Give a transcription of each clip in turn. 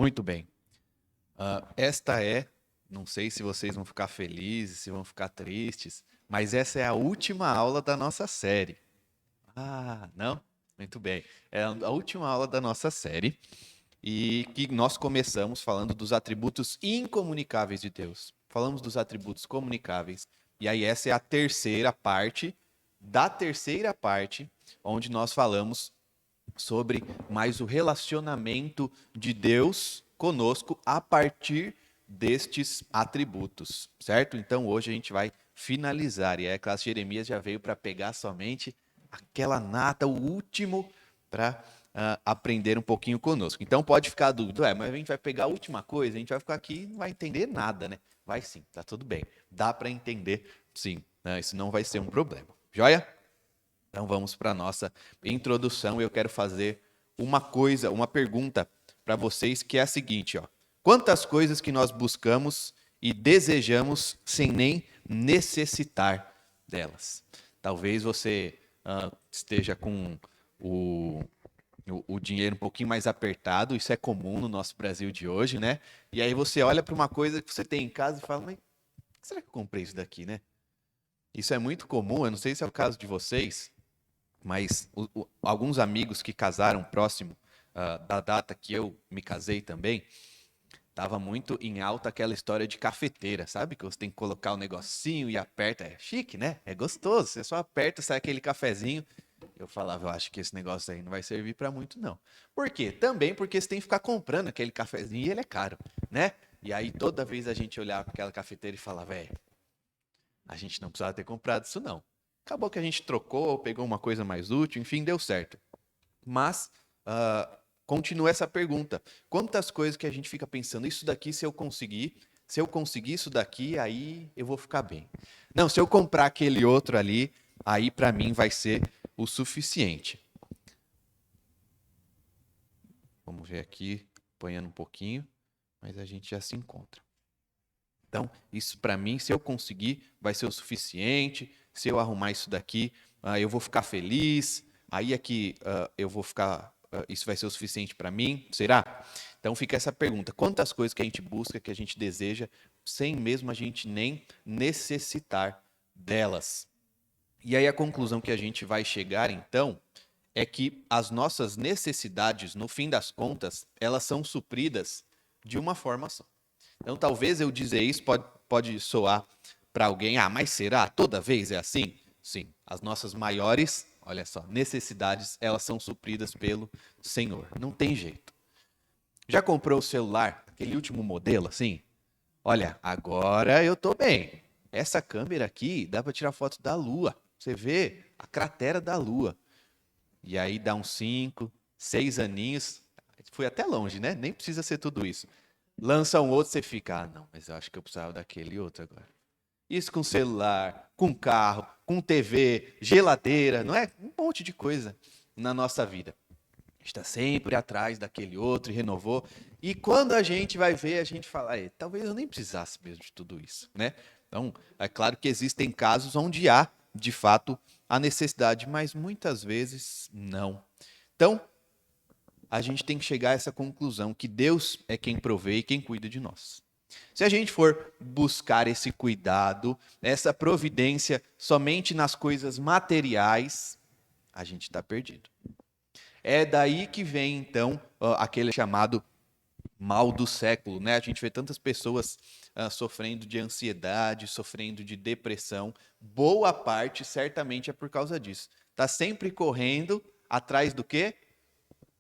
Muito bem. Esta é, não sei se vocês vão ficar felizes, se vão ficar tristes, mas essa é a última aula da nossa série. Ah, não? Muito bem. É a última aula da nossa série e que nós começamos falando dos atributos incomunicáveis de Deus. Falamos dos atributos comunicáveis. E aí essa é a terceira parte da terceira parte, onde nós falamos sobre mais o relacionamento de Deus conosco a partir destes atributos, certo? Então hoje a gente vai finalizar, e a classe Jeremias já veio para pegar somente aquela nata, o último, para aprender um pouquinho conosco. Então pode ficar a dúvida, mas a gente vai pegar a última coisa, a gente vai ficar aqui e não vai entender nada, né? Vai sim, tá tudo bem. Dá para entender, sim, né? Isso não vai ser um problema. Joia? Então vamos para a nossa introdução. Eu quero fazer uma pergunta para vocês que é a seguinte, ó. Quantas coisas que nós buscamos e desejamos sem nem necessitar delas? Talvez você esteja com o, o dinheiro um pouquinho mais apertado, isso é comum no nosso Brasil de hoje, né? E aí você olha para uma coisa que você tem em casa e fala, mas será que eu comprei isso daqui, né? Isso é muito comum, eu não sei se é o caso de vocês, mas alguns amigos que casaram próximo da data que eu me casei também, tava muito em alta aquela história de cafeteira, sabe? Que você tem que colocar o negocinho e aperta. É chique, né? É gostoso. Você só aperta, sai aquele cafezinho. Eu falava, eu acho que esse negócio aí não vai servir para muito, não. Por quê? Também porque você tem que ficar comprando aquele cafezinho e ele é caro, né? E aí toda vez a gente olhava para aquela cafeteira e falava, velho, a gente não precisava ter comprado isso, não. Acabou que a gente trocou, pegou uma coisa mais útil, enfim, deu certo. Mas continua essa pergunta. Quantas coisas que a gente fica pensando, isso daqui se eu conseguir isso daqui, aí eu vou ficar bem. Não, se eu comprar aquele outro ali, aí para mim vai ser o suficiente. Vamos ver aqui, apanhando um pouquinho, mas a gente já se encontra. Então, isso para mim, se eu conseguir, vai ser o suficiente. Se eu arrumar isso daqui, eu vou ficar feliz. Aí é que eu vou ficar. Isso vai ser o suficiente para mim? Será? Então fica essa pergunta: quantas coisas que a gente busca, que a gente deseja, sem mesmo a gente nem necessitar delas? E aí a conclusão que a gente vai chegar, então, é que as nossas necessidades, no fim das contas, elas são supridas de uma forma só. Então, talvez eu dizer isso pode soar para alguém, mas será? Toda vez é assim? Sim, as nossas maiores, olha só, necessidades, elas são supridas pelo Senhor. Não tem jeito. Já comprou o celular, aquele último modelo, assim? Olha, agora eu tô bem. Essa câmera aqui dá para tirar foto da Lua. Você vê a cratera da Lua. E aí dá uns 5, 6 aninhos. Foi até longe, né? Nem precisa ser tudo isso. Lança um outro, você fica, não, mas eu acho que eu precisava daquele outro agora. Isso com celular, com carro, com TV, geladeira, não é? Um monte de coisa na nossa vida. A gente está sempre atrás daquele outro e renovou. E quando a gente vai ver, a gente fala, talvez eu nem precisasse mesmo de tudo isso, né? Então, é claro que existem casos onde há, de fato, a necessidade, mas muitas vezes não. Então, a gente tem que chegar a essa conclusão que Deus é quem provê e quem cuida de nós. Se a gente for buscar esse cuidado, essa providência somente nas coisas materiais, a gente está perdido. É daí que vem, então, aquele chamado mal do século, né? A gente vê tantas pessoas sofrendo de ansiedade, sofrendo de depressão. Boa parte, certamente, é por causa disso. Está sempre correndo atrás do quê?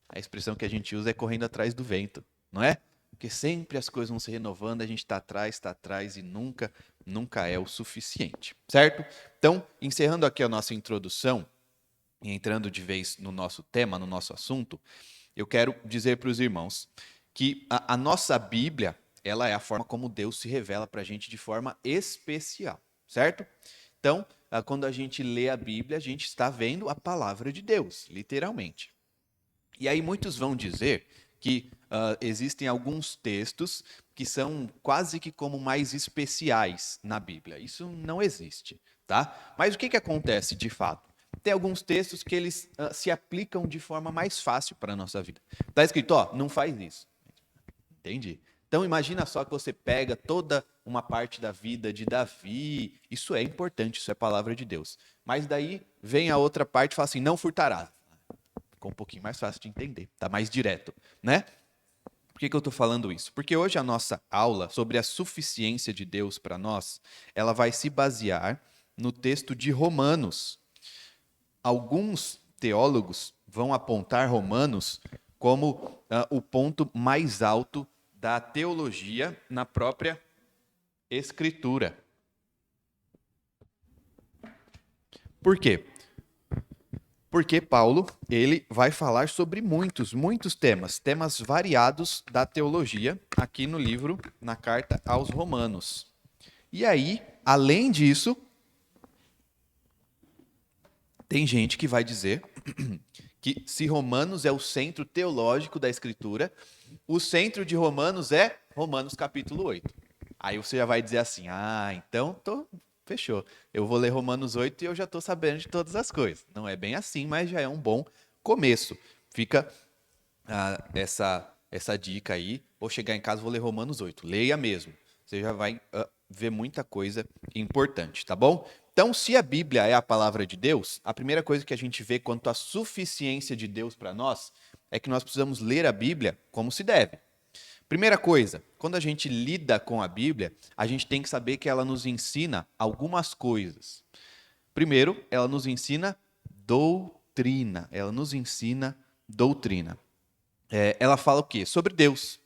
A expressão que a gente usa é correndo atrás do vento, não é? Porque sempre as coisas vão se renovando, a gente está atrás e nunca é o suficiente, certo? Então, encerrando aqui a nossa introdução e entrando de vez no nosso tema, no nosso assunto, eu quero dizer para os irmãos que a nossa Bíblia, ela é a forma como Deus se revela para a gente de forma especial, certo? Então, quando a gente lê a Bíblia, a gente está vendo a palavra de Deus, literalmente. E aí muitos vão dizer que existem alguns textos que são quase que como mais especiais na Bíblia. Isso não existe, tá? Mas o que acontece de fato? Tem alguns textos que eles se aplicam de forma mais fácil para a nossa vida. Está escrito, ó, não faz isso. Entendi. Então imagina só que você pega toda uma parte da vida de Davi, isso é importante, isso é palavra de Deus. Mas daí vem a outra parte e fala assim, não furtarás. Ficou um pouquinho mais fácil de entender, tá mais direto, né? Por que eu estou falando isso? Porque hoje a nossa aula sobre a suficiência de Deus para nós, ela vai se basear no texto de Romanos. Alguns teólogos vão apontar Romanos como o ponto mais alto da teologia na própria Escritura. Por quê? Porque Paulo, ele vai falar sobre muitos temas variados da teologia aqui no livro, na carta aos Romanos. E aí, além disso, tem gente que vai dizer que se Romanos é o centro teológico da Escritura, o centro de Romanos é Romanos capítulo 8. Aí você já vai dizer assim, então fechou. Eu vou ler Romanos 8 e eu já estou sabendo de todas as coisas. Não é bem assim, mas já é um bom começo. Fica essa dica aí. Vou chegar em casa, vou ler Romanos 8. Leia mesmo. Você já vai ver muita coisa importante, tá bom? Então, se a Bíblia é a palavra de Deus, a primeira coisa que a gente vê quanto à suficiência de Deus para nós é que nós precisamos ler a Bíblia como se deve. Primeira coisa, quando a gente lida com a Bíblia, a gente tem que saber que ela nos ensina algumas coisas. Primeiro, ela nos ensina doutrina. Ela nos ensina doutrina. Ela fala o quê? Sobre Deus.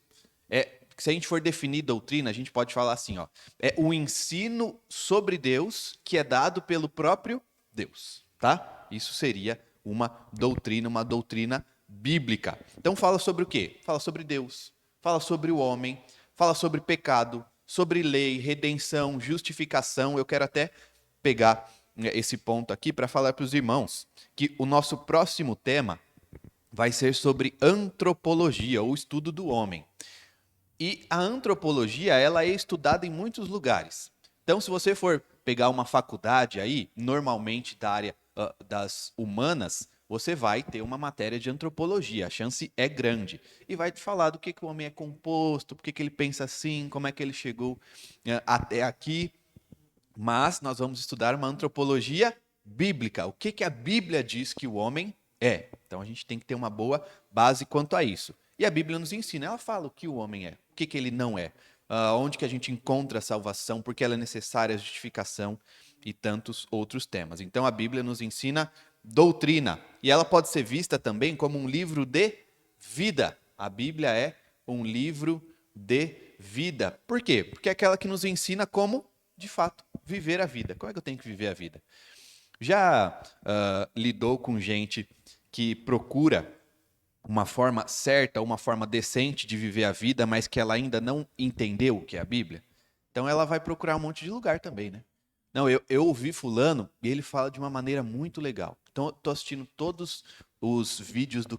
Se a gente for definir doutrina, a gente pode falar assim, ó, é o ensino sobre Deus que é dado pelo próprio Deus, tá? Isso seria uma doutrina bíblica. Então fala sobre o quê? Fala sobre Deus, fala sobre o homem, fala sobre pecado, sobre lei, redenção, justificação. Eu quero até pegar esse ponto aqui para falar para os irmãos que o nosso próximo tema vai ser sobre antropologia, ou estudo do homem. E a antropologia, ela é estudada em muitos lugares. Então, se você for pegar uma faculdade aí, normalmente da área das humanas, você vai ter uma matéria de antropologia, a chance é grande. E vai te falar do que o homem é composto, por que ele pensa assim, como é que ele chegou até aqui. Mas nós vamos estudar uma antropologia bíblica. O que a Bíblia diz que o homem é? Então, a gente tem que ter uma boa base quanto a isso. E a Bíblia nos ensina, ela fala o que o homem é, o que ele não é, onde que a gente encontra a salvação, porque ela é necessária, a justificação e tantos outros temas. Então a Bíblia nos ensina doutrina, e ela pode ser vista também como um livro de vida. A Bíblia é um livro de vida. Por quê? Porque é aquela que nos ensina como, de fato, viver a vida. Como é que eu tenho que viver a vida? Já lidou com gente que procura uma forma certa, uma forma decente de viver a vida, mas que ela ainda não entendeu o que é a Bíblia? Então ela vai procurar um monte de lugar também, né? Não, eu ouvi fulano e ele fala de uma maneira muito legal. Então eu tô assistindo todos os vídeos do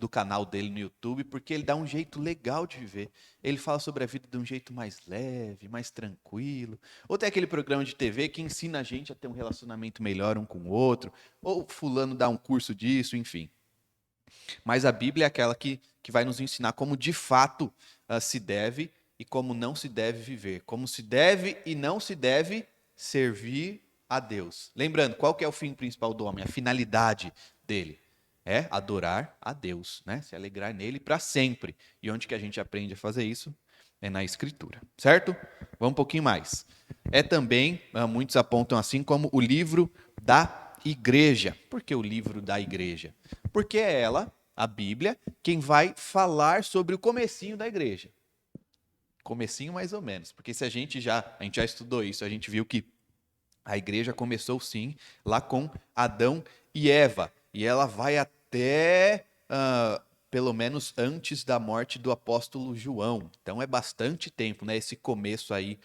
canal dele no YouTube, porque ele dá um jeito legal de viver. Ele fala sobre a vida de um jeito mais leve, mais tranquilo. Ou tem aquele programa de TV que ensina a gente a ter um relacionamento melhor um com o outro. Ou fulano dá um curso disso, enfim. Mas a Bíblia é aquela que vai nos ensinar como de fato se deve e como não se deve viver. Como se deve e não se deve servir a Deus. Lembrando, qual que é o fim principal do homem? A finalidade dele é adorar a Deus, né? Se alegrar nele para sempre. E onde que a gente aprende a fazer isso? É na Escritura, certo? Vamos um pouquinho mais. É também, muitos apontam assim, como o livro da igreja. Por que o livro da igreja? Porque é ela, a Bíblia, quem vai falar sobre o comecinho da igreja. Comecinho mais ou menos, porque se a gente já estudou isso, a gente viu que a igreja começou sim lá com Adão e Eva, e ela vai até pelo menos antes da morte do apóstolo João. Então é bastante tempo, né? Esse começo aí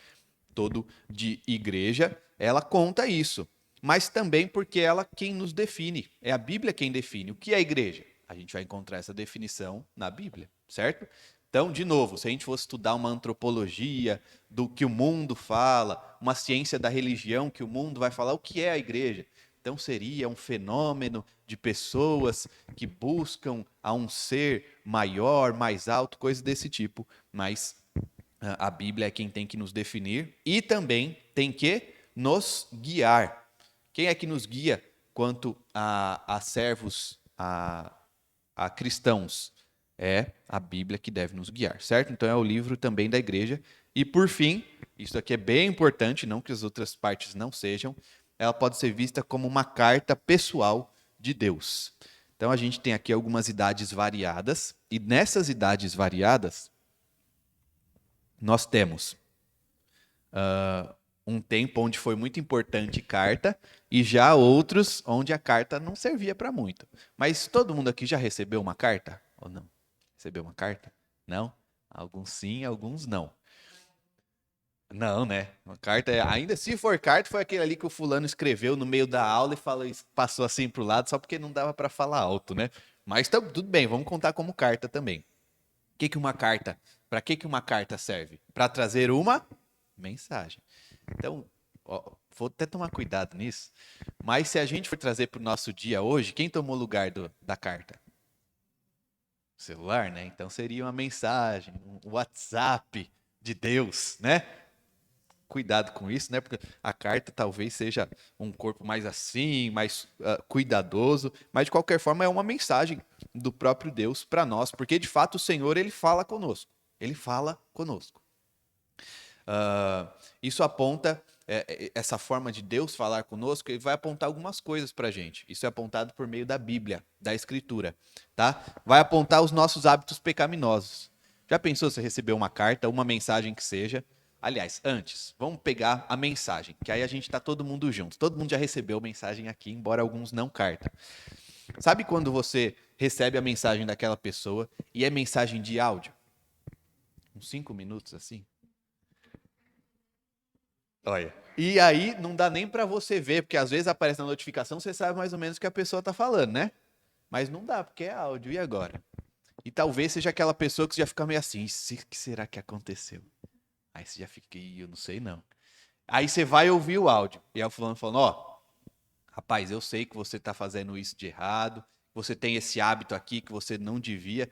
todo de igreja, ela conta isso. Mas também porque ela quem nos define. É a Bíblia quem define. O que é a igreja? A gente vai encontrar essa definição na Bíblia, certo? Então, de novo, se a gente fosse estudar uma antropologia do que o mundo fala, uma ciência da religião que o mundo vai falar, o que é a igreja? Então seria um fenômeno de pessoas que buscam a um ser maior, mais alto, coisas desse tipo. Mas a Bíblia é quem tem que nos definir e também tem que nos guiar. Quem é que nos guia quanto a servos, a cristãos? É a Bíblia que deve nos guiar, certo? Então é o livro também da igreja. E por fim, isso aqui é bem importante, não que as outras partes não sejam, ela pode ser vista como uma carta pessoal de Deus. Então a gente tem aqui algumas idades variadas, e nessas idades variadas, nós temos um tempo onde foi muito importante carta, e já outros onde a carta não servia para muito. Mas todo mundo aqui já recebeu uma carta? Ou não? Recebeu uma carta? Não? Alguns sim, alguns não. Não, né? Uma carta, ainda se for carta, foi aquele ali que o fulano escreveu no meio da aula e passou assim pro lado só porque não dava para falar alto, né? Mas tudo bem, vamos contar como carta também. Para que uma carta serve? Para trazer uma mensagem. Então, ó, vou até tomar cuidado nisso. Mas se a gente for trazer para o nosso dia hoje, quem tomou lugar da carta? O celular, né? Então seria uma mensagem, um WhatsApp de Deus, né? Cuidado com isso, né? Porque a carta talvez seja um corpo mais assim, mais cuidadoso, mas de qualquer forma é uma mensagem do próprio Deus para nós, porque de fato o Senhor ele fala conosco. Ele fala conosco. Isso aponta, essa forma de Deus falar conosco, ele vai apontar algumas coisas para a gente. Isso é apontado por meio da Bíblia, da Escritura. Tá? Vai apontar os nossos hábitos pecaminosos. Já pensou se recebeu uma carta, uma mensagem que seja? Aliás, antes, vamos pegar a mensagem, que aí a gente está todo mundo junto. Todo mundo já recebeu mensagem aqui, embora alguns não carta. Sabe quando você recebe a mensagem daquela pessoa e é mensagem de áudio? Uns 5 minutos assim? Olha. E aí não dá nem para você ver, porque às vezes aparece na notificação, você sabe mais ou menos o que a pessoa tá falando, né? Mas não dá, porque é áudio. E agora? E talvez seja aquela pessoa que já fica meio assim, o que será que aconteceu? Aí você já fica, eu não sei não. Aí você vai ouvir o áudio. E aí o fulano falando, ó, rapaz, eu sei que você tá fazendo isso de errado, você tem esse hábito aqui que você não devia.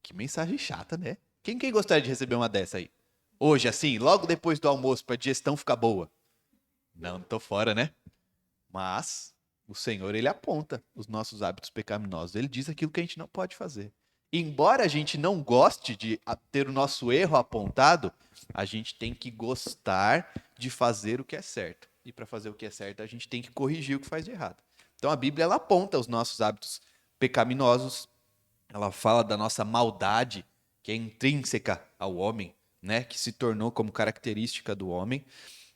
Que mensagem chata, né? Quem gostaria de receber uma dessa aí? Hoje, assim, logo depois do almoço, para a digestão ficar boa. Não tô fora, né? Mas o Senhor, ele aponta os nossos hábitos pecaminosos. Ele diz aquilo que a gente não pode fazer. Embora a gente não goste de ter o nosso erro apontado, a gente tem que gostar de fazer o que é certo. E para fazer o que é certo, a gente tem que corrigir o que faz de errado. Então a Bíblia ela aponta os nossos hábitos pecaminosos. Ela fala da nossa maldade, que é intrínseca ao homem, né? Que se tornou como característica do homem.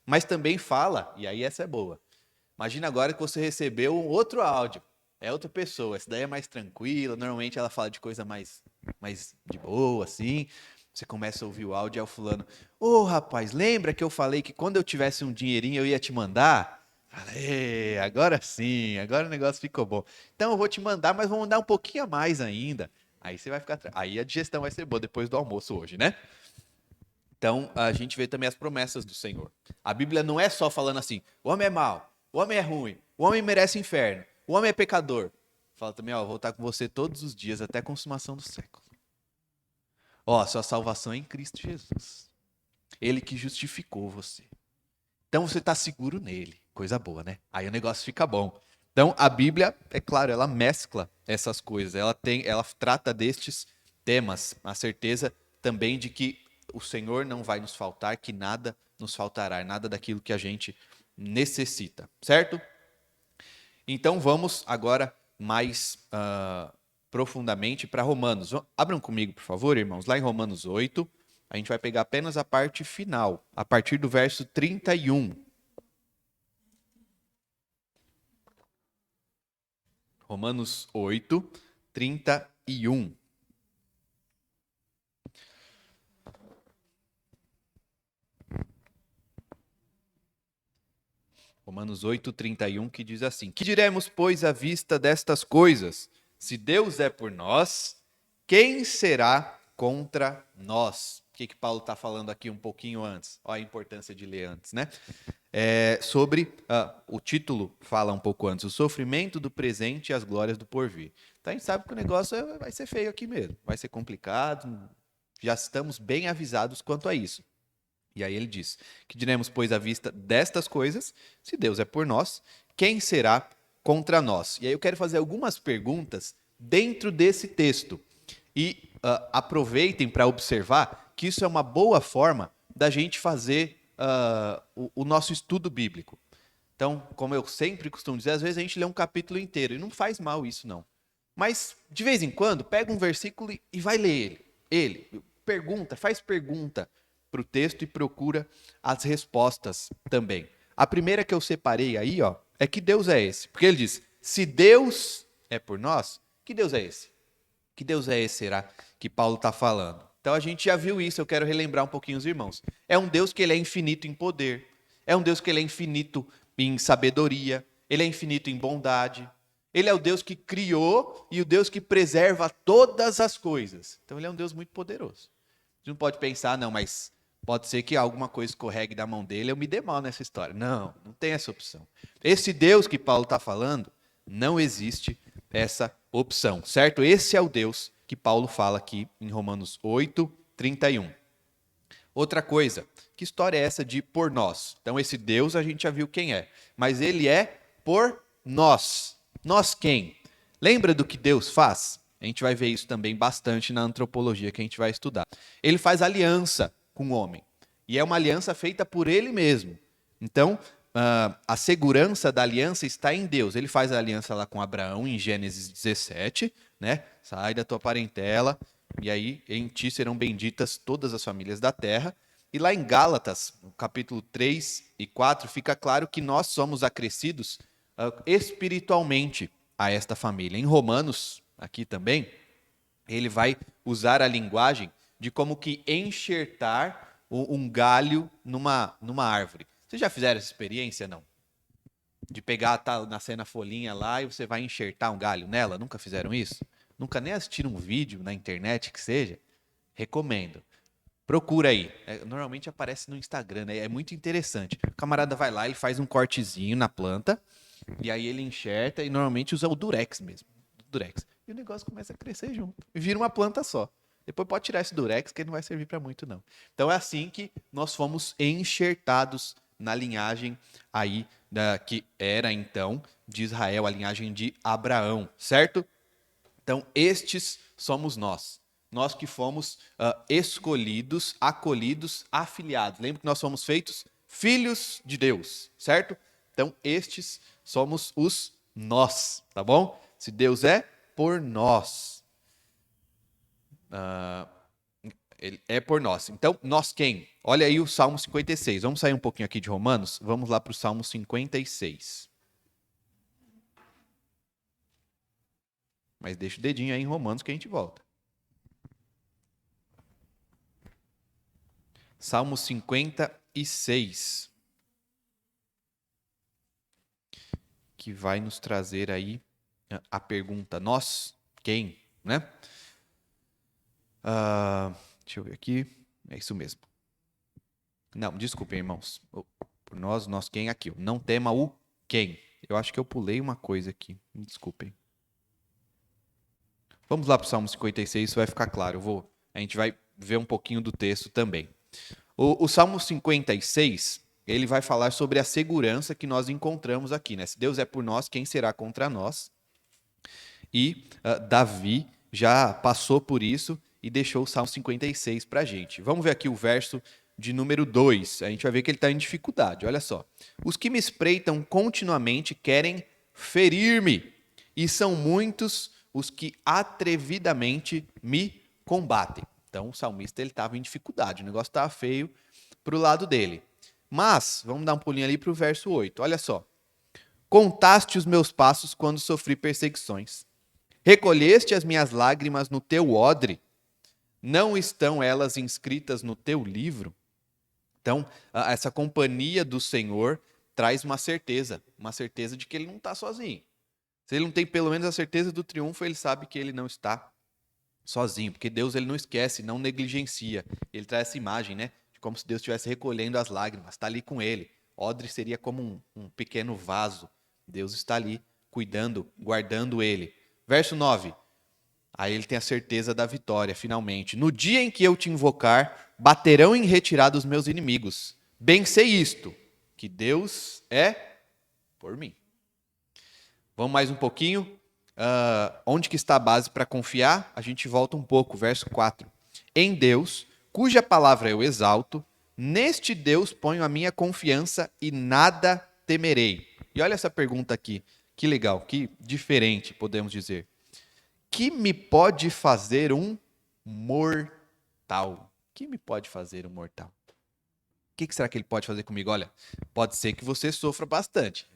Mas também fala, e aí essa é boa. Imagina agora que você recebeu um outro áudio. É outra pessoa. Essa daí é mais tranquila. Normalmente ela fala de coisa mais de boa, assim. Você começa a ouvir o áudio e é o fulano. Ô, rapaz, lembra que eu falei que quando eu tivesse um dinheirinho eu ia te mandar? Falei, agora sim, agora o negócio ficou bom. Então eu vou te mandar, mas vou mandar um pouquinho a mais ainda. Aí você vai ficar. Aí a digestão vai ser boa depois do almoço hoje, né? Então, a gente vê também as promessas do Senhor. A Bíblia não é só falando assim, o homem é mau, o homem é ruim, o homem merece inferno, o homem é pecador. Fala também, ó, vou estar com você todos os dias até a consumação do século. Ó, sua salvação é em Cristo Jesus. Ele que justificou você. Então você está seguro nele. Coisa boa, né? Aí o negócio fica bom. Então a Bíblia, é claro, ela mescla essas coisas. Ela trata destes temas. A certeza também de que o Senhor não vai nos faltar, que nada nos faltará, nada daquilo que a gente necessita, certo? Então vamos agora mais profundamente para Romanos. Abram comigo, por favor, irmãos, lá em Romanos 8. A gente vai pegar apenas a parte final, a partir do verso 31. Romanos 8, 31. Romanos 8, 31, que diz assim: Que diremos, pois, à vista destas coisas? Se Deus é por nós, quem será contra nós? que Paulo está falando aqui um pouquinho antes. Olha a importância de ler antes, né? Sobre, o título fala um pouco antes, o sofrimento do presente e as glórias do porvir. Então a gente sabe que o negócio vai ser feio aqui mesmo, vai ser complicado, já estamos bem avisados quanto a isso. E aí ele diz, que diremos, pois, à vista destas coisas, se Deus é por nós, quem será contra nós? E aí eu quero fazer algumas perguntas dentro desse texto. E aproveitem para observar que isso é uma boa forma da gente fazer o nosso estudo bíblico. Então, como eu sempre costumo dizer, às vezes a gente lê um capítulo inteiro, e não faz mal isso não. Mas, de vez em quando, pega um versículo e vai ler ele. Pergunta, faz pergunta para o texto e procura as respostas também. A primeira que eu separei aí, ó, é que Deus é esse. Porque ele diz, se Deus é por nós, que Deus é esse? Que Deus é esse, será, que Paulo está falando? Então a gente já viu isso, eu quero relembrar um pouquinho os irmãos. É um Deus que ele é infinito em poder, é um Deus que ele é infinito em sabedoria, ele é infinito em bondade, ele é o Deus que criou e o Deus que preserva todas as coisas. Então ele é um Deus muito poderoso. A gente não pode pensar, não, mas pode ser que alguma coisa escorregue da mão dele e eu me dê mal nessa história. Não, não tem essa opção. Esse Deus que Paulo está falando, não existe essa opção, certo? Esse é o Deus que Paulo fala aqui em Romanos 8, 31. Outra coisa, que história é essa de por nós? Então esse Deus a gente já viu quem é, mas ele é por nós. Nós quem? Lembra do que Deus faz? A gente vai ver isso também bastante na antropologia que a gente vai estudar. Ele faz aliança com o homem. E é uma aliança feita por ele mesmo. Então, a segurança da aliança está em Deus. Ele faz a aliança lá com Abraão em Gênesis 17, né? Sai da tua parentela, e aí em ti serão benditas todas as famílias da terra. E lá em Gálatas, no capítulo 3 e 4, fica claro que nós somos acrescidos espiritualmente a esta família. Em Romanos, aqui também, ele vai usar a linguagem de como que enxertar um galho numa árvore. Vocês já fizeram essa experiência, não? De pegar, tá nascendo a folhinha lá e você vai enxertar um galho nela? Nunca fizeram isso? Nunca nem assistiram um vídeo na internet que seja? Recomendo. Procura aí. Normalmente aparece no Instagram, né? É muito interessante. O camarada vai lá, ele faz um cortezinho na planta, e aí ele enxerta, e normalmente usa o Durex mesmo. Durex. E o negócio começa a crescer junto. E vira uma planta só. Depois pode tirar esse Durex, que ele não vai servir para muito, não. Então é assim que nós fomos enxertados na linhagem aí, que era então de Israel, a linhagem de Abraão, certo? Então, estes somos nós. Nós que fomos escolhidos, acolhidos, afiliados. Lembra que nós somos feitos filhos de Deus, certo? Então, estes somos os nós, tá bom? Se Deus é por nós. Ele é por nós. Então, nós quem? Olha aí o Salmo 56. Vamos sair um pouquinho aqui de Romanos? Vamos lá para o Salmo 56. Mas deixa o dedinho aí em Romanos que a gente volta. Salmo 56. Que vai nos trazer aí a pergunta, nós, quem, né? Deixa eu ver aqui. É isso mesmo. Não, desculpem, irmãos. Por nós quem aqui. Não tema o quem. Eu acho que eu pulei uma coisa aqui. Me desculpem. Vamos lá para o Salmo 56, isso vai ficar claro. A gente vai ver um pouquinho do texto também. O Salmo 56, ele vai falar sobre a segurança que nós encontramos aqui, né? Se Deus é por nós, quem será contra nós? E Davi já passou por isso e deixou o Salmo 56 para a gente. Vamos ver aqui o verso de número 2. A gente vai ver que ele está em dificuldade. Olha só. Os que me espreitam continuamente querem ferir-me, e são muitos os que atrevidamente me combatem. Então o salmista estava em dificuldade, o negócio estava feio para o lado dele. Mas, vamos dar um pulinho ali para o verso 8. Olha só. Contaste os meus passos quando sofri perseguições. Recolheste as minhas lágrimas no teu odre. Não estão elas inscritas no teu livro? Então, essa companhia do Senhor traz uma certeza de que ele não está sozinho. Se ele não tem pelo menos a certeza do triunfo, ele sabe que ele não está sozinho, porque Deus ele não esquece, não negligencia. Ele traz essa imagem, né, de como se Deus estivesse recolhendo as lágrimas, está ali com ele. Odre seria como um pequeno vaso. Deus está ali cuidando, guardando ele. Verso 9. Aí ele tem a certeza da vitória, finalmente. No dia em que eu te invocar, baterão em retirada os meus inimigos. Bem sei isto, que Deus é por mim. Vamos mais um pouquinho. Onde que está a base para confiar? A gente volta um pouco, verso 4. Em Deus, cuja palavra eu exalto, neste Deus ponho a minha confiança e nada temerei. E olha essa pergunta aqui, que legal, que diferente, podemos dizer. Que me pode fazer um mortal? Que me pode fazer um mortal? O que será que ele pode fazer comigo? Olha, pode ser que você sofra bastante.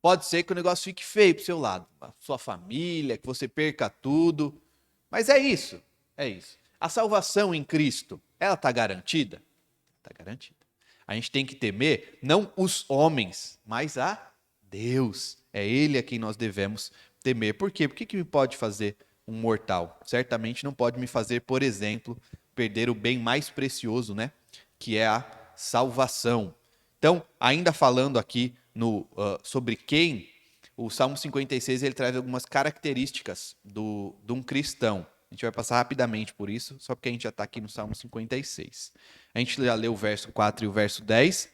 Pode ser que o negócio fique feio pro seu lado. A sua família, que você perca tudo. Mas é isso. É isso. A salvação em Cristo, ela está garantida? Está garantida. A gente tem que temer não os homens, mas a Deus. É Ele a quem nós devemos temer. Por quê? Por que me pode fazer um mortal? Certamente não pode me fazer, por exemplo, perder o bem mais precioso, né? Que é a salvação. Então, ainda falando aqui sobre quem, o Salmo 56 ele traz algumas características de um cristão. A gente vai passar rapidamente por isso, só porque a gente já está aqui no Salmo 56. A gente já leu o verso 4 e o verso 10.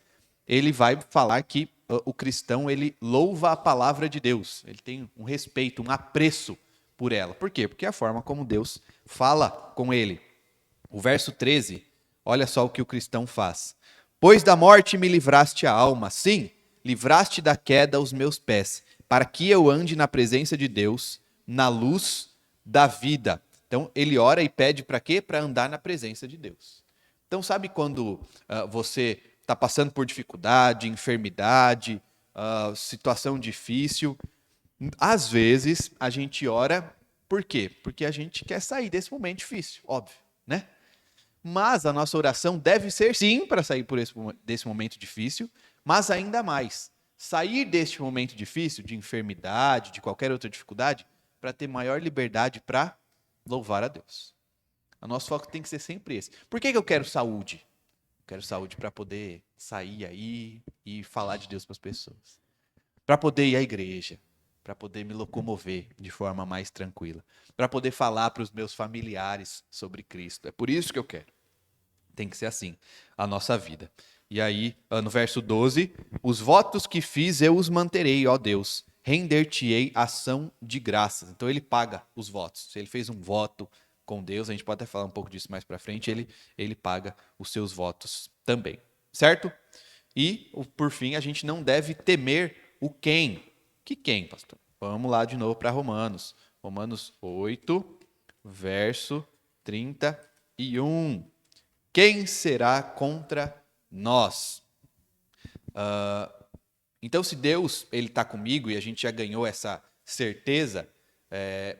Ele vai falar que o cristão ele louva a palavra de Deus. Ele tem um respeito, um apreço por ela. Por quê? Porque é a forma como Deus fala com ele. O verso 13, olha só o que o cristão faz. Pois da morte me livraste a alma, sim, livraste da queda os meus pés, para que eu ande na presença de Deus, na luz da vida. Então, ele ora e pede para quê? Para andar na presença de Deus. Então, sabe quando você está passando por dificuldade, enfermidade, situação difícil? Às vezes, a gente ora, por quê? Porque a gente quer sair desse momento difícil, óbvio, né? Mas a nossa oração deve ser, sim, para sair desse momento difícil, mas ainda mais, sair deste momento difícil, de enfermidade, de qualquer outra dificuldade, para ter maior liberdade para louvar a Deus. O nosso foco tem que ser sempre esse. Por que eu quero saúde? Eu quero saúde para poder sair aí e falar de Deus para as pessoas. Para poder ir à igreja, para poder me locomover de forma mais tranquila, para poder falar para os meus familiares sobre Cristo. É por isso que eu quero. Tem que ser assim a nossa vida. E aí, no verso 12, os votos que fiz eu os manterei, ó Deus, render-te-ei ação de graças. Então ele paga os votos. Se ele fez um voto com Deus, a gente pode até falar um pouco disso mais para frente, ele paga os seus votos também, certo? E, por fim, a gente não deve temer o quem. Que quem, pastor? Vamos lá de novo para Romanos. Romanos 8, verso 31. Quem será contra nós? Então, se Deus ele está comigo e a gente já ganhou essa certeza,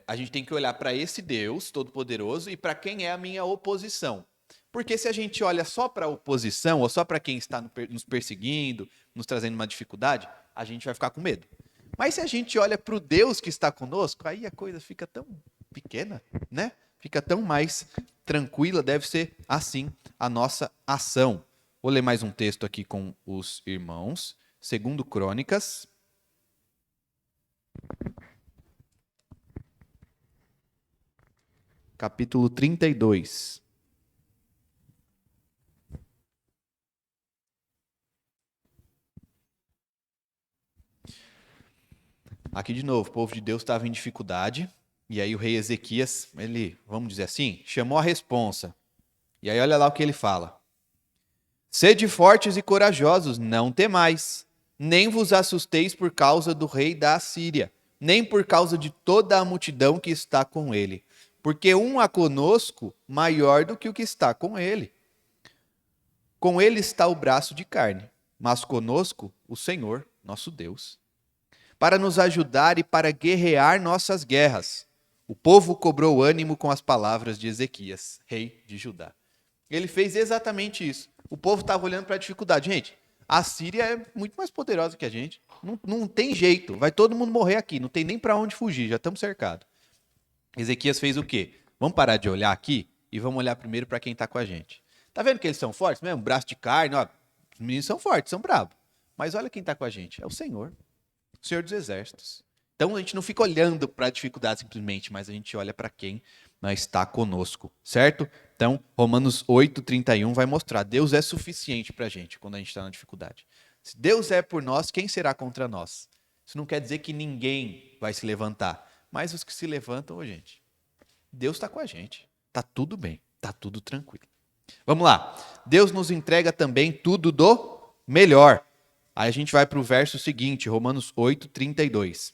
a gente tem que olhar para esse Deus Todo-Poderoso e para quem é a minha oposição. Porque se a gente olha só para a oposição ou só para quem está nos perseguindo, nos trazendo uma dificuldade, a gente vai ficar com medo. Mas se a gente olha para o Deus que está conosco, aí a coisa fica tão pequena, né? Fica tão mais tranquila, deve ser assim a nossa ação. Vou ler mais um texto aqui com os irmãos. 2 Crônicas. Capítulo 32. Aqui de novo, o povo de Deus estava em dificuldade, e aí o rei Ezequias, ele, vamos dizer assim, chamou a responsa. E aí olha lá o que ele fala. Sede fortes e corajosos, não temais, nem vos assusteis por causa do rei da Assíria, nem por causa de toda a multidão que está com ele, porque há conosco maior do que o que está com ele. Com ele está o braço de carne, mas conosco o Senhor, nosso Deus, para nos ajudar e para guerrear nossas guerras. O povo cobrou ânimo com as palavras de Ezequias, rei de Judá. Ele fez exatamente isso. O povo estava olhando para a dificuldade. Gente, a Síria é muito mais poderosa que a gente. Não tem jeito. Vai todo mundo morrer aqui. Não tem nem para onde fugir. Já estamos cercados. Ezequias fez o quê? Vamos parar de olhar aqui e vamos olhar primeiro para quem está com a gente. Tá vendo que eles são fortes mesmo? Braço de carne, ó. Os meninos são fortes, são bravos. Mas olha quem está com a gente. É o Senhor. O Senhor dos Exércitos. Então a gente não fica olhando para a dificuldade simplesmente, mas a gente olha para quem está conosco, certo? Então, Romanos 8:31 vai mostrar, Deus é suficiente para a gente quando a gente está na dificuldade. Se Deus é por nós, quem será contra nós? Isso não quer dizer que ninguém vai se levantar, mas os que se levantam, gente, Deus está com a gente, está tudo bem, está tudo tranquilo. Vamos lá, Deus nos entrega também tudo do melhor. Aí a gente vai para o verso seguinte, Romanos 8:32.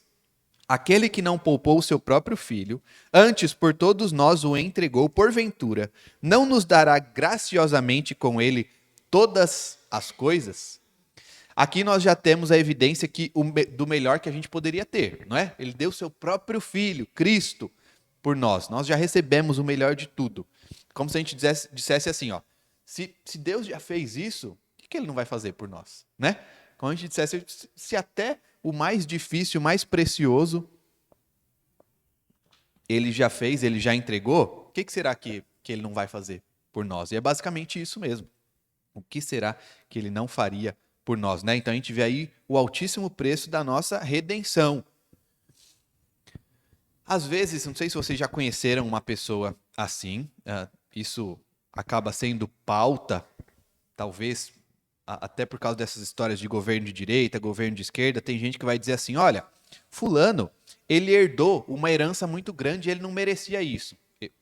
Aquele que não poupou o seu próprio filho, antes por todos nós o entregou, porventura, não nos dará graciosamente com ele todas as coisas? Aqui nós já temos a evidência do melhor que a gente poderia ter, não é? Ele deu seu próprio filho, Cristo, por nós. Nós já recebemos o melhor de tudo. Como se a gente dissesse assim, ó, se Deus já fez isso, o que ele não vai fazer por nós, né? Como a gente dissesse, se até o mais difícil, o mais precioso, ele já fez, ele já entregou, o que será que ele não vai fazer por nós? E é basicamente isso mesmo. O que será que ele não faria por nós, né? Então a gente vê aí o altíssimo preço da nossa redenção. Às vezes, não sei se vocês já conheceram uma pessoa assim, isso acaba sendo pauta, talvez até por causa dessas histórias de governo de direita, governo de esquerda, tem gente que vai dizer assim, olha, fulano, ele herdou uma herança muito grande e ele não merecia isso.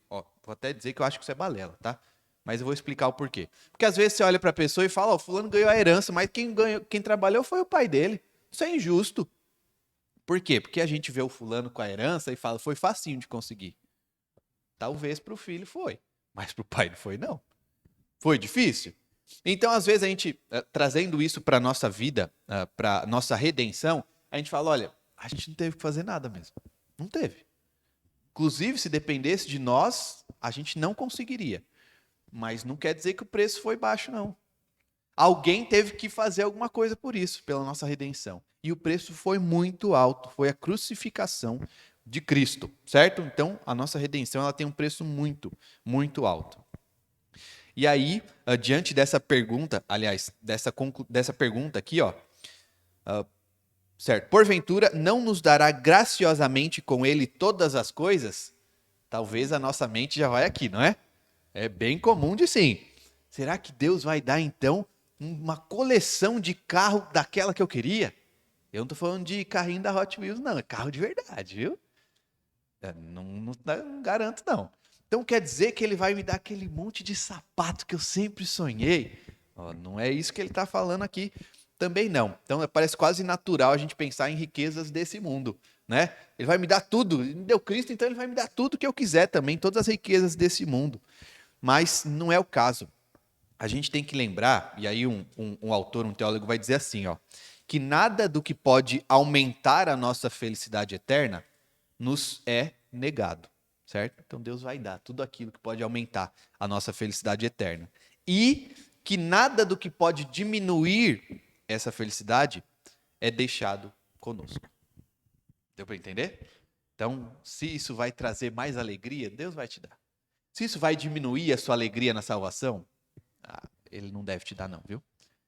Vou até dizer que eu acho que isso é balela, tá? Mas eu vou explicar o porquê. Porque às vezes você olha para a pessoa e fala, fulano ganhou a herança, mas quem trabalhou foi o pai dele. Isso é injusto. Por quê? Porque a gente vê o fulano com a herança e fala, foi facinho de conseguir. Talvez para o filho foi, mas para o pai não foi, não. Foi difícil? Então, às vezes, a gente, trazendo isso para a nossa vida, para a nossa redenção, a gente fala, olha, a gente não teve que fazer nada mesmo. Não teve. Inclusive, se dependesse de nós, a gente não conseguiria. Mas não quer dizer que o preço foi baixo, não. Alguém teve que fazer alguma coisa por isso, pela nossa redenção. E o preço foi muito alto, foi a crucificação de Cristo, certo? Então, a nossa redenção ela tem um preço muito, muito alto. E aí, diante dessa pergunta, aliás, dessa pergunta aqui, ó, certo? Porventura não nos dará graciosamente com ele todas as coisas? Talvez a nossa mente já vai aqui, não é? É bem comum de sim. Será que Deus vai dar, então, uma coleção de carro daquela que eu queria? Eu não estou falando de carrinho da Hot Wheels, não. É carro de verdade, viu? Não garanto, não. Então quer dizer que ele vai me dar aquele monte de sapato que eu sempre sonhei? Não é isso que ele está falando aqui. Também não. Então parece quase natural a gente pensar em riquezas desse mundo, né? Ele vai me dar tudo. Ele me deu Cristo, então ele vai me dar tudo que eu quiser também, todas as riquezas desse mundo. Mas não é o caso. A gente tem que lembrar, e aí um autor, um teólogo vai dizer assim, ó, que nada do que pode aumentar a nossa felicidade eterna nos é negado, certo? Então Deus vai dar tudo aquilo que pode aumentar a nossa felicidade eterna. E que nada do que pode diminuir essa felicidade é deixado conosco. Deu para entender? Então, se isso vai trazer mais alegria, Deus vai te dar. Se isso vai diminuir a sua alegria na salvação, ele não deve te dar não, viu?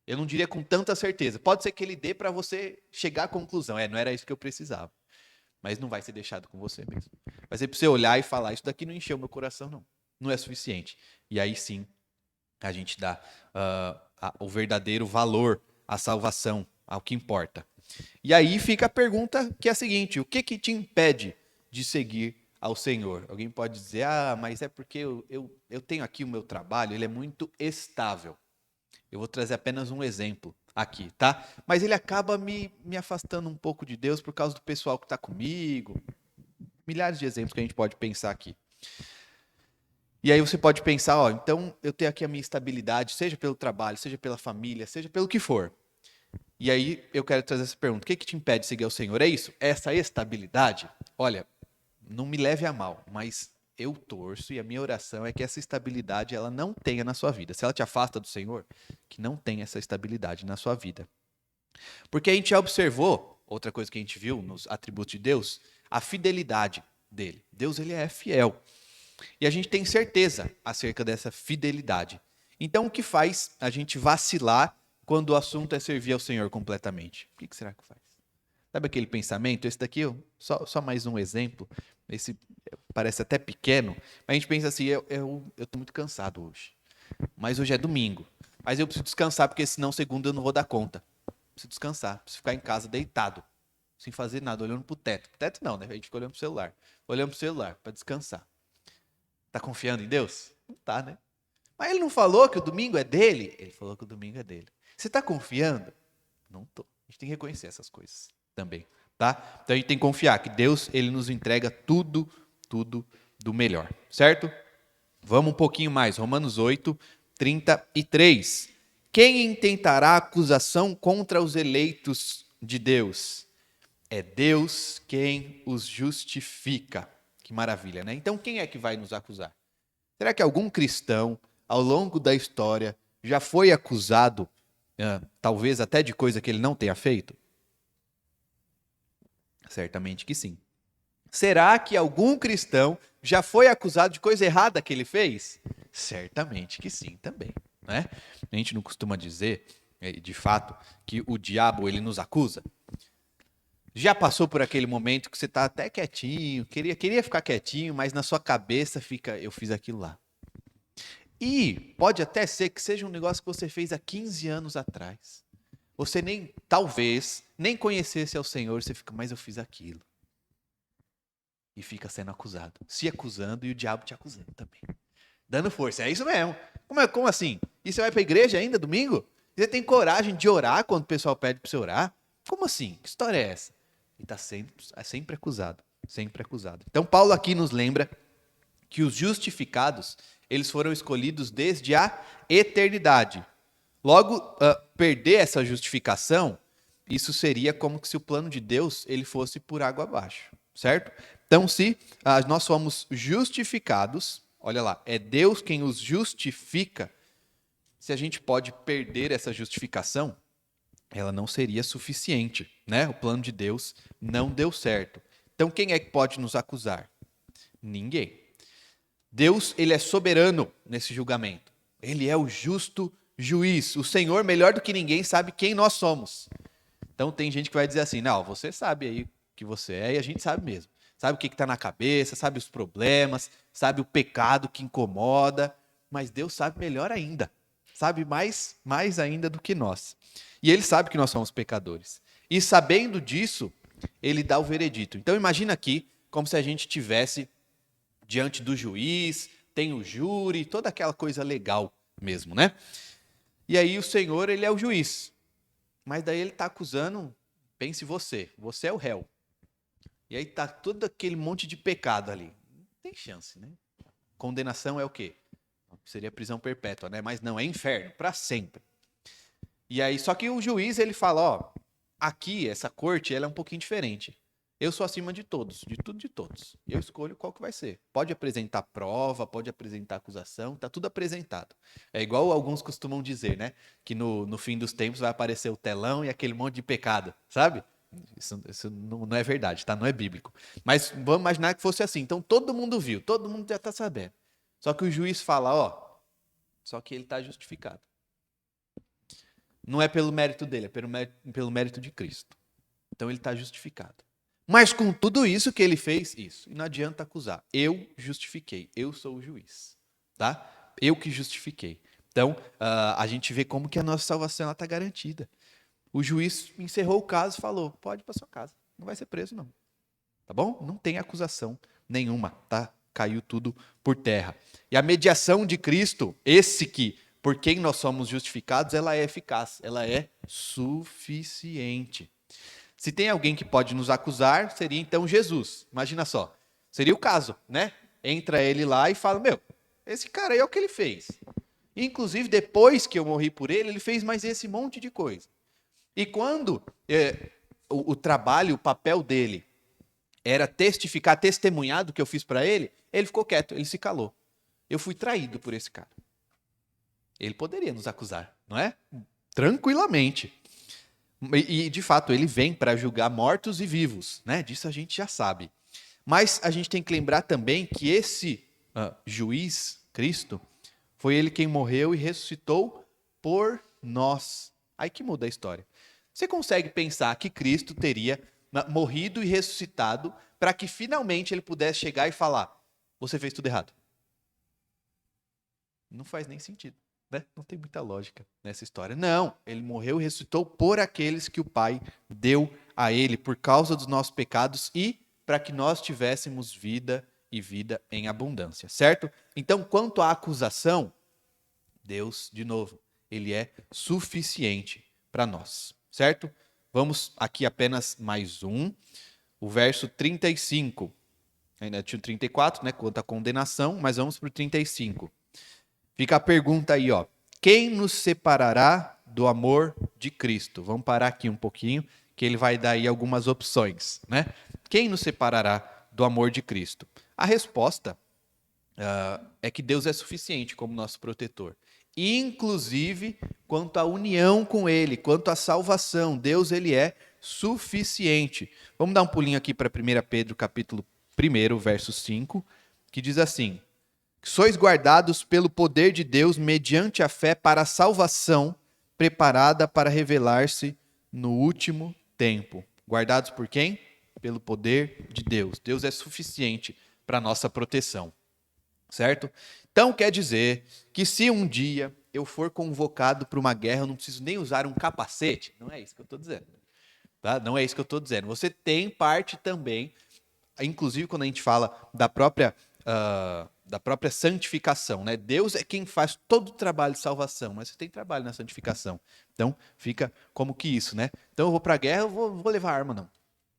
Eu não diria com tanta certeza. Pode ser que ele dê para você chegar à conclusão. Não era isso que eu precisava. Mas não vai ser deixado com você mesmo. Vai ser para você olhar e falar, isso daqui não encheu meu coração, não. Não é suficiente. E aí sim, a gente dá o verdadeiro valor à salvação, ao que importa. E aí fica a pergunta que é a seguinte, o que te impede de seguir ao Senhor? Alguém pode dizer, mas é porque eu tenho aqui o meu trabalho, ele é muito estável. Eu vou trazer apenas um exemplo aqui, tá? Mas ele acaba me afastando um pouco de Deus por causa do pessoal que está comigo. Milhares de exemplos que a gente pode pensar aqui. E aí você pode pensar, então eu tenho aqui a minha estabilidade, seja pelo trabalho, seja pela família, seja pelo que for. E aí eu quero trazer essa pergunta, o que te impede de seguir ao Senhor? É isso? Essa estabilidade? Olha, não me leve a mal, mas eu torço e a minha oração é que essa estabilidade ela não tenha na sua vida. Se ela te afasta do Senhor, que não tenha essa estabilidade na sua vida. Porque a gente já observou, outra coisa que a gente viu nos atributos de Deus, a fidelidade dele. Deus ele é fiel. E a gente tem certeza acerca dessa fidelidade. Então, o que faz a gente vacilar quando o assunto é servir ao Senhor completamente? O que será que faz? Sabe aquele pensamento? Esse daqui, só mais um exemplo. Esse parece até pequeno, mas a gente pensa assim: eu tô muito cansado hoje. Mas hoje é domingo. Mas eu preciso descansar, porque senão segunda eu não vou dar conta. Preciso descansar, preciso ficar em casa deitado, sem fazer nada, olhando pro teto. Teto não, né? A gente fica olhando pro celular. Olhando pro celular para descansar. Tá confiando em Deus? Não tá, né? Mas ele não falou que o domingo é dele? Ele falou que o domingo é dele. Você tá confiando? Não tô. A gente tem que reconhecer essas coisas também, tá? Então a gente tem que confiar que Deus, ele nos entrega tudo do melhor, certo? Vamos um pouquinho mais. Romanos 8, 33. Quem intentará acusação contra os eleitos de Deus? É Deus quem os justifica. Que maravilha, né? Então quem é que vai nos acusar? Será que algum cristão, ao longo da história, já foi acusado, talvez até de coisa que ele não tenha feito? Certamente que sim. Será que algum cristão já foi acusado de coisa errada que ele fez? Certamente que sim também, né? A gente não costuma dizer, de fato, que o diabo ele nos acusa. Já passou por aquele momento que você está até quietinho, queria ficar quietinho, mas na sua cabeça fica, eu fiz aquilo lá. E pode até ser que seja um negócio que você fez há 15 anos atrás. Você talvez, nem conhecesse ao Senhor, você fica, mas eu fiz aquilo. E fica sendo acusado. Se acusando e o diabo te acusando também. Dando força, é isso mesmo. Como assim? E você vai para a igreja ainda, domingo? Você tem coragem de orar quando o pessoal pede para você orar? Como assim? Que história é essa? E está sempre acusado. Sempre acusado. Então Paulo aqui nos lembra que os justificados, eles foram escolhidos desde a eternidade. Logo, perder essa justificação, isso seria como se o plano de Deus ele fosse por água abaixo, certo? Então, se nós somos justificados, olha lá, é Deus quem os justifica. Se a gente pode perder essa justificação, ela não seria suficiente, né? O plano de Deus não deu certo. Então, quem é que pode nos acusar? Ninguém. Deus, ele é soberano nesse julgamento. Ele é o justo juiz. O Senhor, melhor do que ninguém, sabe quem nós somos. Então tem gente que vai dizer assim, não, você sabe aí que você é, e a gente sabe mesmo. Sabe o que está na cabeça, sabe os problemas, sabe o pecado que incomoda, mas Deus sabe melhor ainda. Sabe mais ainda do que nós. E ele sabe que nós somos pecadores. E sabendo disso, ele dá o veredito. Então imagina aqui como se a gente tivesse diante do juiz, tem o júri, toda aquela coisa legal mesmo, né? E aí o Senhor, ele é o juiz. Mas daí ele está acusando, pense você é o réu. E aí está todo aquele monte de pecado ali. Não tem chance, né? Condenação é o quê? Seria prisão perpétua, né? Mas não, é inferno, para sempre. E aí, só que o juiz, ele fala, ó, aqui, essa corte, ela é um pouquinho diferente. Eu sou acima de todos, de tudo de todos. E eu escolho qual que vai ser. Pode apresentar prova, pode apresentar acusação, tá tudo apresentado. É igual alguns costumam dizer, né? Que no fim dos tempos vai aparecer o telão e aquele monte de pecado, sabe? Isso não é verdade, tá? Não é bíblico. Mas vamos imaginar que fosse assim. Então todo mundo viu, todo mundo já tá sabendo. Só que o juiz fala, ó, só que ele tá justificado. Não é pelo mérito dele, é pelo mérito de Cristo. Então ele está justificado. Mas com tudo isso que ele fez, isso. E não adianta acusar. Eu justifiquei. Eu sou o juiz. Tá? Eu que justifiquei. Então, a gente vê como que a nossa salvação está garantida. O juiz encerrou o caso e falou, pode ir para sua casa. Não vai ser preso, não. Tá bom? Não tem acusação nenhuma. Tá? Caiu tudo por terra. E a mediação de Cristo, por quem nós somos justificados, ela é eficaz. Ela é suficiente. Se tem alguém que pode nos acusar, seria então Jesus. Imagina só. Seria o caso, né? Entra ele lá e fala, esse cara aí é o que ele fez. Inclusive, depois que eu morri por ele, ele fez mais esse monte de coisa. E quando o trabalho, o papel dele era testificar, testemunhar do que eu fiz para ele, ele ficou quieto, ele se calou. Eu fui traído por esse cara. Ele poderia nos acusar, não é? Tranquilamente. E, de fato, ele vem para julgar mortos e vivos, né? Disso a gente já sabe. Mas a gente tem que lembrar também que esse juiz, Cristo, foi ele quem morreu e ressuscitou por nós. Aí que muda a história. Você consegue pensar que Cristo teria morrido e ressuscitado para que finalmente ele pudesse chegar e falar: você fez tudo errado? Não faz nem sentido, né? Não tem muita lógica nessa história. Não, ele morreu e ressuscitou por aqueles que o Pai deu a ele, por causa dos nossos pecados e para que nós tivéssemos vida e vida em abundância, certo? Então, quanto à acusação, Deus, de novo, ele é suficiente para nós, certo? Vamos aqui apenas mais um, o verso 35. Ainda tinha o 34, né, quanto à condenação, mas vamos para o 35. Fica a pergunta aí, ó. Quem nos separará do amor de Cristo? Vamos parar aqui um pouquinho, que ele vai dar aí algumas opções, né? Quem nos separará do amor de Cristo? A resposta é que Deus é suficiente como nosso protetor. Inclusive, quanto à união com Ele, quanto à salvação, Deus ele é suficiente. Vamos dar um pulinho aqui para 1 Pedro, capítulo 1, verso 5, que diz assim: sois guardados pelo poder de Deus mediante a fé para a salvação, preparada para revelar-se no último tempo. Guardados por quem? Pelo poder de Deus. Deus é suficiente para a nossa proteção. Certo? Então quer dizer que se um dia eu for convocado para uma guerra, eu não preciso nem usar um capacete. Não é isso que eu estou dizendo. Tá? Não é isso que eu estou dizendo. Você tem parte também, inclusive quando a gente fala da própria santificação, né? Deus é quem faz todo o trabalho de salvação, mas você tem trabalho na santificação. Então fica como que isso, né? Então eu vou para a guerra, eu vou levar arma, não.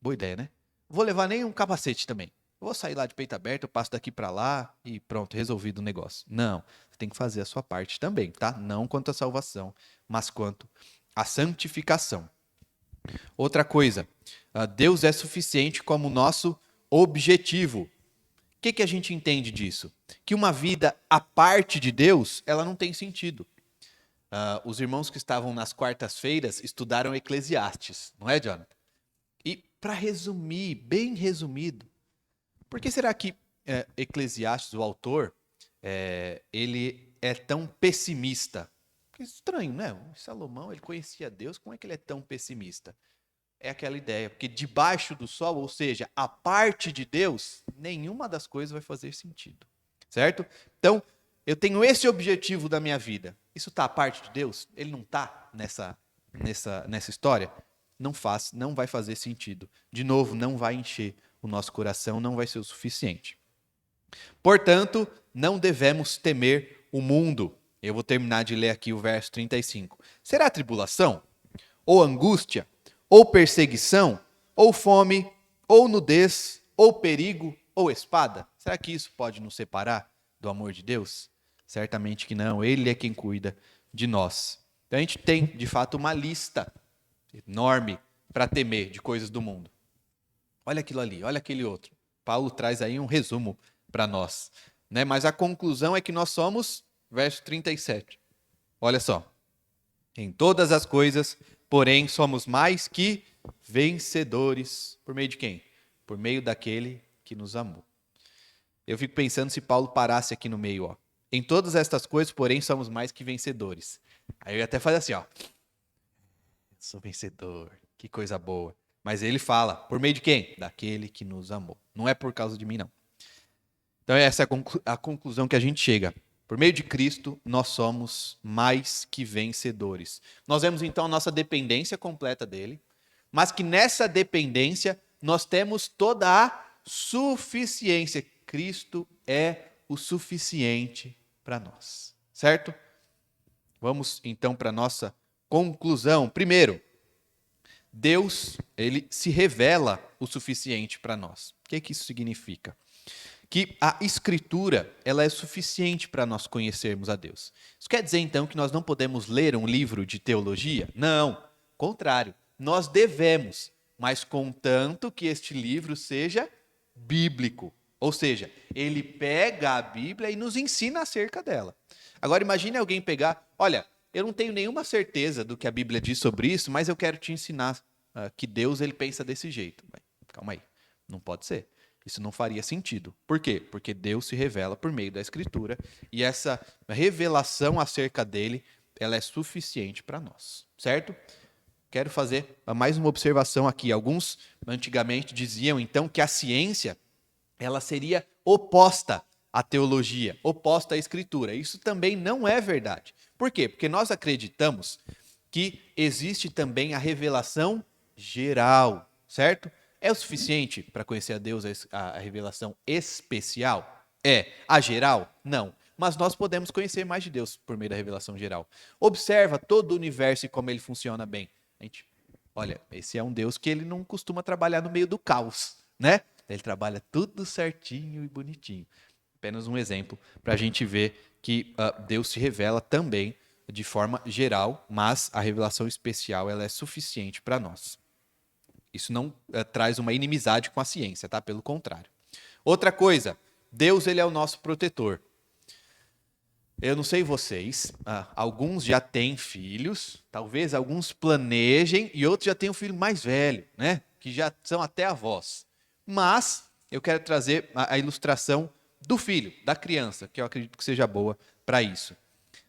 Boa ideia, né? Vou levar nem um capacete também. Eu vou sair lá de peito aberto, eu passo daqui para lá e pronto, resolvido o negócio. Não, você tem que fazer a sua parte também, tá? Não quanto à salvação, mas quanto à santificação. Outra coisa, Deus é suficiente como nosso objetivo. O que a gente entende disso? Que uma vida à parte de Deus, ela não tem sentido. Os irmãos que estavam nas quartas-feiras estudaram Eclesiastes, não é, Jonathan? E para resumir, bem resumido, por que será que Eclesiastes, o autor, ele é tão pessimista? Que estranho, né? O Salomão, ele conhecia Deus, como é que ele é tão pessimista? É aquela ideia, porque debaixo do sol, ou seja, a parte de Deus, nenhuma das coisas vai fazer sentido, certo? Então, eu tenho esse objetivo da minha vida. Isso está à parte de Deus? Ele não está nessa história? Não vai fazer sentido. De novo, não vai encher o nosso coração, não vai ser o suficiente. Portanto, não devemos temer o mundo. Eu vou terminar de ler aqui o verso 35. Será tribulação? Ou angústia? Ou perseguição? Ou fome? Ou nudez? Ou perigo? Ou espada? Será que isso pode nos separar do amor de Deus? Certamente que não. Ele é quem cuida de nós. Então a gente tem, de fato, uma lista enorme para temer de coisas do mundo. Olha aquilo ali, olha aquele outro. Paulo traz aí um resumo para nós, né? Mas a conclusão é que nós somos, verso 37. Olha só. Em todas as coisas, porém, somos mais que vencedores. Por meio de quem? Por meio daquele que nos amou. Eu fico pensando se Paulo parasse aqui no meio, ó. Em todas estas coisas, porém, somos mais que vencedores. Aí eu ia até fazer assim, ó. Sou vencedor, que coisa boa. Mas ele fala, por meio de quem? Daquele que nos amou. Não é por causa de mim, não. Então essa é a conclusão que a gente chega. Por meio de Cristo, nós somos mais que vencedores. Nós vemos então a nossa dependência completa dele, mas que nessa dependência nós temos toda a suficiência. Cristo é o suficiente para nós, certo? Vamos então para a nossa conclusão. Primeiro, Deus, ele se revela o suficiente para nós. O que isso significa? Que a Escritura, ela é suficiente para nós conhecermos a Deus. Isso quer dizer, então, que nós não podemos ler um livro de teologia? Não, contrário. Nós devemos, mas contanto que este livro seja bíblico. Ou seja, ele pega a Bíblia e nos ensina acerca dela. Agora, imagine alguém pegar, olha, eu não tenho nenhuma certeza do que a Bíblia diz sobre isso, mas eu quero te ensinar que Deus ele pensa desse jeito. Calma aí, não pode ser. Isso não faria sentido. Por quê? Porque Deus se revela por meio da Escritura e essa revelação acerca dele, ela é suficiente para nós, certo? Quero fazer mais uma observação aqui. Alguns antigamente diziam então que a ciência ela seria oposta à teologia, oposta à Escritura. Isso também não é verdade. Por quê? Porque nós acreditamos que existe também a revelação geral, certo? É o suficiente para conhecer a Deus a revelação especial? É. A geral? Não. Mas nós podemos conhecer mais de Deus por meio da revelação geral. Observa todo o universo e como ele funciona bem. A gente, olha, esse é um Deus que ele não costuma trabalhar no meio do caos, né? Ele trabalha tudo certinho e bonitinho. Apenas um exemplo para a gente ver que Deus se revela também de forma geral, mas a revelação especial ela é suficiente para nós. Isso não traz uma inimizade com a ciência, tá? Pelo contrário. Outra coisa, Deus ele é o nosso protetor. Eu não sei vocês, alguns já têm filhos, talvez alguns planejem e outros já têm um filho mais velho, né? Que já são até avós. Mas eu quero trazer a ilustração do filho, da criança, que eu acredito que seja boa para isso.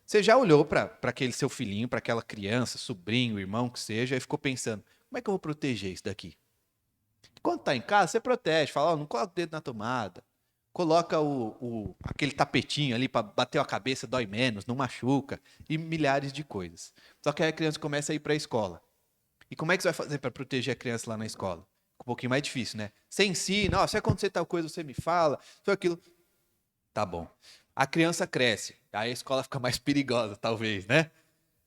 Você já olhou para aquele seu filhinho, para aquela criança, sobrinho, irmão, que seja, e ficou pensando, como é que eu vou proteger isso daqui? Quando está em casa, você protege, fala, não coloca o dedo na tomada, coloca aquele tapetinho ali para bater a cabeça, dói menos, não machuca, e milhares de coisas. Só que aí a criança começa a ir para a escola. E como é que você vai fazer para proteger a criança lá na escola? Um pouquinho mais difícil, né? Você ensina, se acontecer tal coisa, você me fala, foi aquilo. Tá bom. A criança cresce, aí a escola fica mais perigosa, talvez, né?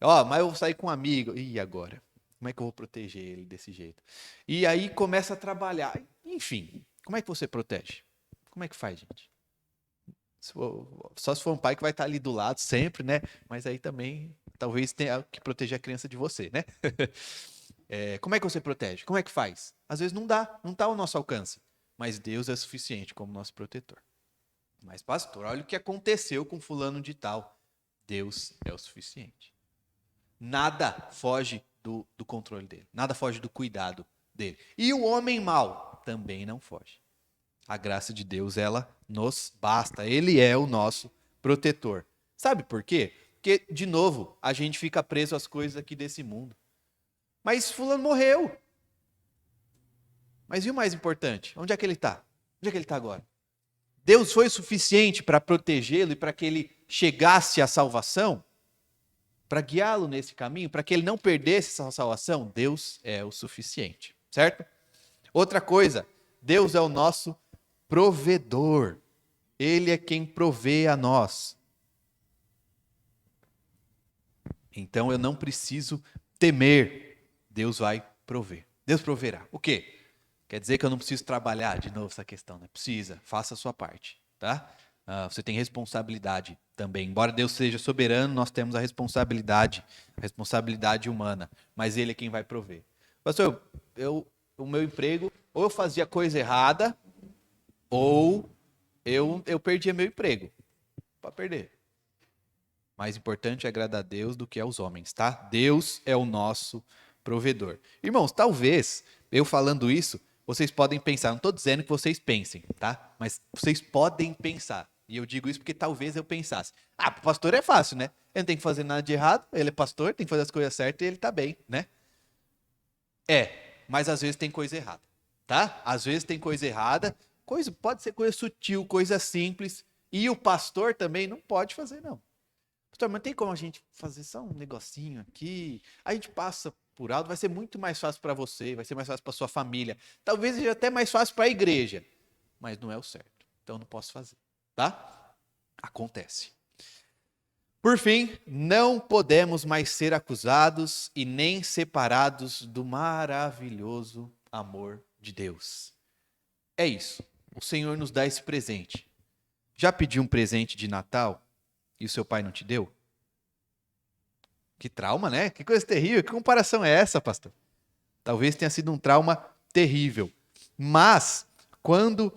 Mas eu vou sair com um amigo. E agora? Como é que eu vou proteger ele desse jeito? E aí começa a trabalhar. Enfim, como é que você protege? Como é que faz, gente? Só se for um pai que vai estar ali do lado sempre, né? Mas aí também talvez tenha que proteger a criança de você, né? Como é que você protege? Como é que faz? Às vezes não dá, não está ao nosso alcance. Mas Deus é suficiente como nosso protetor. Mas, pastor, olha o que aconteceu com fulano de tal. Deus é o suficiente. Nada foge do controle dele. Nada foge do cuidado dele. E o homem mau também não foge. A graça de Deus, ela nos basta. Ele é o nosso protetor. Sabe por quê? Porque, de novo, a gente fica preso às coisas aqui desse mundo. Mas fulano morreu. Mas e o mais importante? Onde é que ele está? Onde é que ele está agora? Deus foi suficiente para protegê-lo e para que ele chegasse à salvação? Para guiá-lo nesse caminho? Para que ele não perdesse essa salvação? Deus é o suficiente, certo? Outra coisa, Deus é o nosso provedor. Ele é quem provê a nós. Então eu não preciso temer. Deus vai prover. Deus proverá. O quê? Quer dizer que eu não preciso trabalhar de novo essa questão, né? Precisa, faça a sua parte, tá? Você tem responsabilidade também. Embora Deus seja soberano, nós temos a responsabilidade humana. Mas Ele é quem vai prover. Pastor, o meu emprego, ou eu fazia coisa errada, ou eu perdia meu emprego. Pode perder. Mais importante é agradar a Deus do que aos homens, tá? Deus é o nosso provedor. Irmãos, talvez, eu falando isso, vocês podem pensar, não estou dizendo que vocês pensem, tá? Mas vocês podem pensar. E eu digo isso porque talvez eu pensasse. O pastor é fácil, né? Ele não tem que fazer nada de errado, ele é pastor, tem que fazer as coisas certas e ele está bem, né? Mas às vezes tem coisa errada, tá? Às vezes tem coisa errada, pode ser coisa sutil, coisa simples, e o pastor também não pode fazer, não. Pastor, mas tem como a gente fazer só um negocinho aqui? A gente passa por alto, vai ser muito mais fácil para você, vai ser mais fácil para sua família. Talvez seja até mais fácil para a igreja, mas não é o certo. Então eu não posso fazer, tá? Acontece. Por fim, não podemos mais ser acusados e nem separados do maravilhoso amor de Deus. É isso. O Senhor nos dá esse presente. Já pediu um presente de Natal e o seu pai não te deu? Que trauma, né? Que coisa terrível. Que comparação é essa, pastor? Talvez tenha sido um trauma terrível. Mas, quando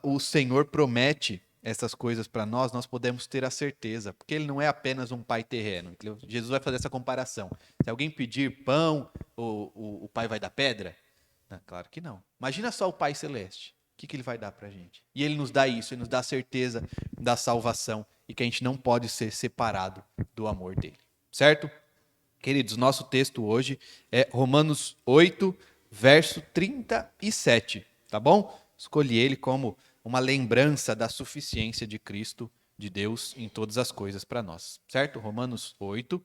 o Senhor promete essas coisas para nós, nós podemos ter a certeza, porque Ele não é apenas um pai terreno. Jesus vai fazer essa comparação. Se alguém pedir pão, o pai vai dar pedra? Não, claro que não. Imagina só o Pai Celeste, que ele vai dar pra gente? E ele nos dá isso, ele nos dá a certeza da salvação e que a gente não pode ser separado do amor dele. Certo? Queridos, nosso texto hoje é Romanos 8, verso 37, tá bom? Escolhi ele como uma lembrança da suficiência de Cristo, de Deus, em todas as coisas para nós, certo? Romanos 8,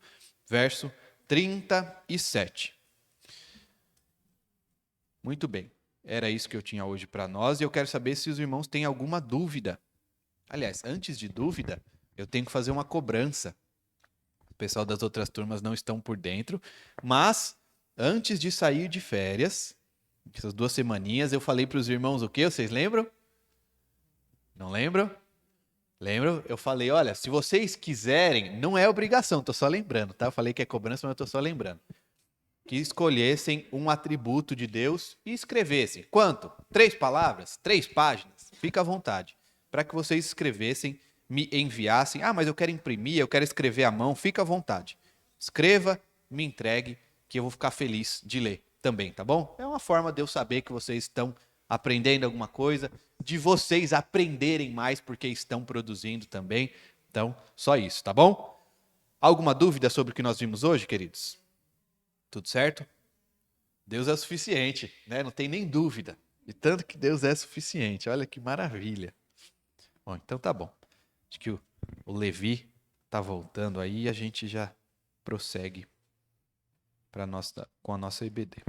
verso 37. Muito bem, era isso que eu tinha hoje para nós e eu quero saber se os irmãos têm alguma dúvida. Aliás, antes de dúvida, eu tenho que fazer uma cobrança. O pessoal das outras turmas não estão por dentro, mas antes de sair de férias, essas 2 semaninhas, eu falei para os irmãos o quê? Vocês lembram? Não lembram? Lembram? Eu falei, olha, se vocês quiserem, não é obrigação, tô só lembrando, tá? Eu falei que é cobrança, mas eu tô só lembrando. Que escolhessem um atributo de Deus e escrevessem. Quanto? 3 palavras? 3 páginas? Fica à vontade. Para que vocês escrevessem, me enviassem. Ah, mas eu quero imprimir, eu quero escrever à mão. Fica à vontade. Escreva, me entregue, que eu vou ficar feliz de ler também, tá bom? É uma forma de eu saber que vocês estão aprendendo alguma coisa, de vocês aprenderem mais porque estão produzindo também. Então, só isso, tá bom? Alguma dúvida sobre o que nós vimos hoje, queridos? Tudo certo? Deus é suficiente, né? Não tem nem dúvida. De tanto que Deus é suficiente. Olha que maravilha. Bom, então tá bom. Acho que o Levi tá voltando aí e a gente já prossegue com a nossa EBD.